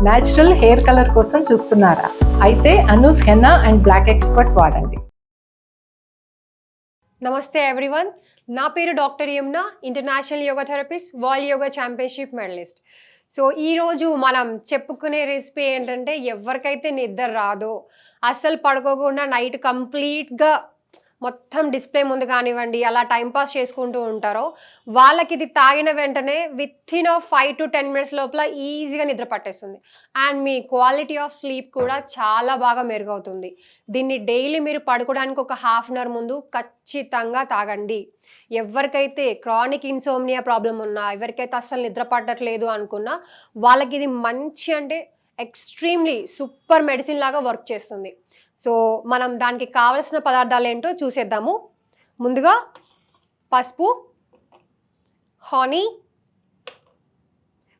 Natural hair colour కోసం చూస్తున్నారా? అయితే Anu's henna and black expert వాడండి. నమస్తే ఎవ్రీవన్, నా పేరు doctor Yamuna, international yoga therapist, world yoga championship medalist. So ఈరోజు మనం చెప్పుకునే రెసిపీ ఏంటంటే, ఎవరికైతే నిద్ర రాదో, అస్సలు పడుకోకుండా నైట్ కంప్లీట్గా మొత్తం డిస్ప్లే ముందు కానివ్వండి అలా టైంపాస్ చేసుకుంటూ ఉంటారో వాళ్ళకి ఇది తాగిన వెంటనే విత్ ఇన్ 5 to 10 minutes లోపల ఈజీగా నిద్ర పట్టేస్తుంది. And me quality of sleep కూడా చాలా బాగా మెరుగవుతుంది. దీన్ని డైలీ మీరు పడుకోవడానికి ఒక హాఫ్ అన్ అవర్ ముందు ఖచ్చితంగా తాగండి. ఎవరికైతే క్రానిక్ ఇన్సోమ్నియా ప్రాబ్లం ఉన్నా, ఎవరికైతే అస్సలు నిద్ర పట్టట్లేదు అనుకున్నా వాళ్ళకి ఇది మంచి అంటే ఎక్స్ట్రీమ్లీ సూపర్ మెడిసిన్ లాగా వర్క్ చేస్తుంది. సో మనం దానికి కావలసిన పదార్థాలు ఏంటో చూసేద్దాము. ముందుగా పసుపు, హనీ,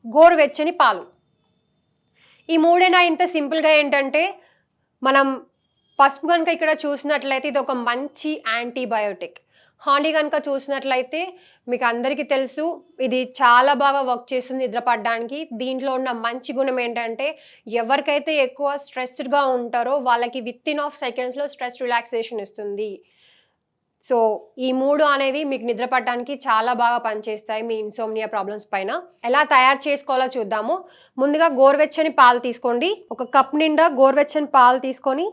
గోరువెచ్చని పాలు. ఈ మూడైనా ఇంత సింపుల్గా ఏంటంటే, మనం పసుపు కనుక ఇక్కడ చూసినట్లయితే ఇది ఒక మంచి యాంటీబయోటిక్. హానీ కనుక చూసినట్లయితే మీకు అందరికీ తెలుసు ఇది చాలా బాగా వర్క్ చేస్తుంది నిద్ర పడడానికి. దీంట్లో ఉన్న మంచి గుణం ఏంటంటే, ఎవరికైతే ఎక్కువ స్ట్రెస్డ్గా ఉంటారో వాళ్ళకి విత్ ఇన్ సెకండ్స్లో స్ట్రెస్ రిలాక్సేషన్ ఇస్తుంది. సో ఈ మూడు అనేవి మీకు నిద్ర పడడానికి చాలా బాగా పనిచేస్తాయి మీ ఇన్సోమ్నియా ప్రాబ్లమ్స్ పైన. ఎలా తయారు చేసుకోవాలో చూద్దాము. ముందుగా గోరువెచ్చని పాలు తీసుకోండి. ఒక కప్ నిండా గోరువెచ్చని పాలు తీసుకొని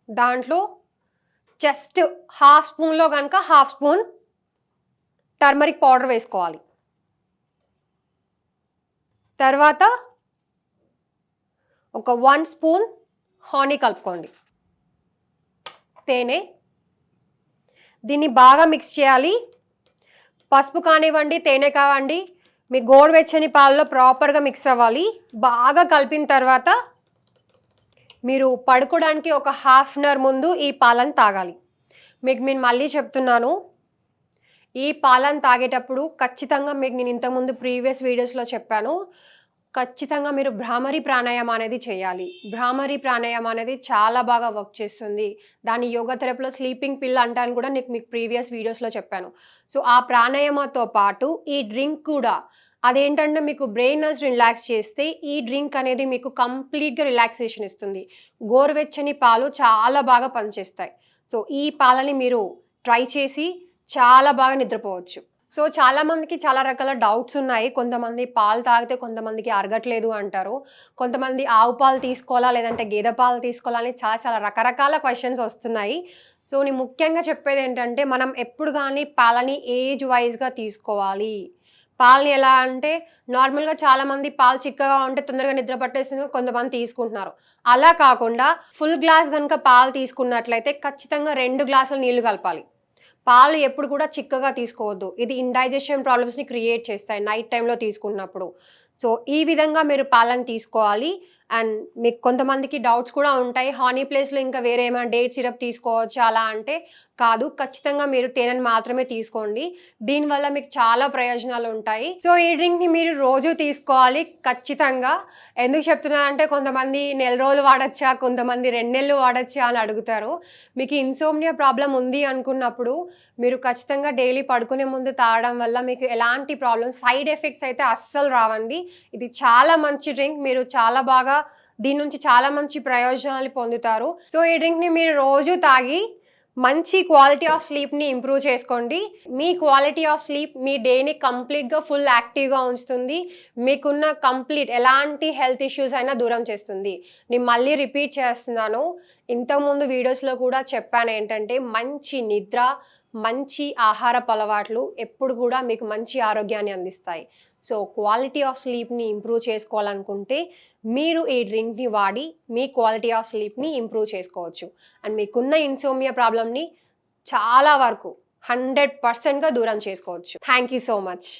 దాంట్లో జస్ట్ హాఫ్ స్పూన్లో కనుక హాఫ్ స్పూన్ టర్మరిక్ పౌడర్ వేసుకోవాలి. తర్వాత ఒక 1 స్పూన్ హనీ కలుపుకోండి. తేనె, దీన్ని బాగా మిక్స్ చేయాలి. పసుపు కానివ్వండి, తేనె కావండి, మీ గోరువెచ్చని పాలలో ప్రాపర్గా మిక్స్ అవ్వాలి. బాగా కలిపిన తర్వాత మీరు పడుకోవడానికి ఒక హాఫ్ అన్ అవర్ ముందు ఈ పాలను తాగాలి. నేను మళ్ళీ చెప్తున్నాను, ఈ పాలను తాగేటప్పుడు ఖచ్చితంగా నేను ఇంతకుముందు ప్రీవియస్ వీడియోస్లో చెప్పాను, ఖచ్చితంగా మీరు భ్రామరి ప్రాణాయామం అనేది చేయాలి. భ్రామరి ప్రాణాయామం అనేది చాలా బాగా వర్క్ చేస్తుంది. దాని యోగా థెరపీలో స్లీపింగ్ పిల్ అంటాను కూడా మీకు ప్రీవియస్ వీడియోస్లో చెప్పాను. సో ఆ ప్రాణాయామంతో పాటు ఈ డ్రింక్ కూడా, అదేంటంటే మీకు బ్రెయిన్ రిలాక్స్ చేస్తే ఈ డ్రింక్ అనేది మీకు కంప్లీట్గా రిలాక్సేషన్ ఇస్తుంది. గోరువెచ్చని పాలు చాలా బాగా పనిచేస్తాయి. సో ఈ పాలని మీరు ట్రై చేసి చాలా బాగా నిద్రపోవచ్చు. సో చాలామందికి చాలా రకాల డౌట్స్ ఉన్నాయి. కొంతమంది పాలు తాగితే కొంతమందికి అరగట్లేదు అంటారు. కొంతమంది ఆవు పాలు తీసుకోవాలా లేదంటే గేదె పాలు తీసుకోవాలా అని చాలా చాలా రకరకాల క్వశ్చన్స్ వస్తున్నాయి. సో నేను ముఖ్యంగా చెప్పేది ఏంటంటే, మనం ఎప్పుడు కానీ పాలని ఏజ్ వైజ్గా తీసుకోవాలి. పాలని ఎలా అంటే, నార్మల్గా చాలామంది పాలు చిక్కగా ఉంటే తొందరగా నిద్ర పట్టేస్తుంది కొంతమంది తీసుకుంటున్నారు. అలా కాకుండా ఫుల్ గ్లాస్ కనుక పాలు తీసుకున్నట్లయితే ఖచ్చితంగా 2 గ్లాసుల నీళ్లు కలపాలి. పాలు ఎప్పుడు కూడా చిక్కగా తీసుకోవద్దు. ఇది ఇండైజెషన్ ప్రాబ్లమ్స్ని క్రియేట్ చేస్తాయి నైట్ టైంలో తీసుకున్నప్పుడు. సో ఈ విధంగా మీరు పాలను తీసుకోవాలి. అండ్ మీకు కొంతమందికి డౌట్స్ కూడా ఉంటాయి, హనీ ప్లేస్లో ఇంకా వేరే ఏమైనా డేట్ సిరప్ తీసుకోవచ్చు అలా అంటే. కాదు, ఖచ్చితంగా మీరు తేనెను మాత్రమే తీసుకోండి. దీనివల్ల మీకు చాలా ప్రయోజనాలు ఉంటాయి. సో ఈ డ్రింక్ని మీరు రోజు తీసుకోవాలి ఖచ్చితంగా. ఎందుకు చెప్తున్నా అంటే, కొంతమంది నెల రోజులు వాడచ్చా, కొంతమంది 2 నెలలు వాడచ్చా అని అడుగుతారు. మీకు ఇన్సోమ్నియా ప్రాబ్లం ఉంది అనుకున్నప్పుడు మీరు ఖచ్చితంగా డైలీ పడుకునే ముందు తాగడం వల్ల మీకు ఎలాంటి ప్రాబ్లమ్, సైడ్ ఎఫెక్ట్స్ అయితే అస్సలు రావండి. ఇది చాలా మంచి డ్రింక్. మీరు చాలా బాగా దీని నుంచి చాలా మంచి ప్రయోజనాలు పొందుతారు. సో ఈ డ్రింక్ని మీరు రోజు తాగి మంచి క్వాలిటీ ఆఫ్ స్లీప్ని ఇంప్రూవ్ చేసుకోండి. మీ క్వాలిటీ ఆఫ్ స్లీప్ మీ డేని కంప్లీట్గా ఫుల్ యాక్టివ్గా ఉంచుతుంది. మీకున్న కంప్లీట్ ఎలాంటి హెల్త్ ఇష్యూస్ అయినా దూరం చేస్తుంది. నేను మళ్ళీ రిపీట్ చేస్తున్నాను, ఇంతకుముందు వీడియోస్లో కూడా చెప్పాను ఏంటంటే, మంచి నిద్ర, మంచి ఆహారపు అలవాట్లు ఎప్పుడు కూడా మీకు మంచి ఆరోగ్యాన్ని అందిస్తాయి. సో క్వాలిటీ ఆఫ్ స్లీప్ని ఇంప్రూవ్ చేసుకోవాలనుకుంటే మీరు ఈ డ్రింక్ని వాడి మీ క్వాలిటీ ఆఫ్ స్లీప్ని ఇంప్రూవ్ చేసుకోవచ్చు. అండ్ మీకున్న ఇన్సోమ్నియా ప్రాబ్లమ్ని చాలా వరకు 100%గా దూరం చేసుకోవచ్చు. Thank you so much.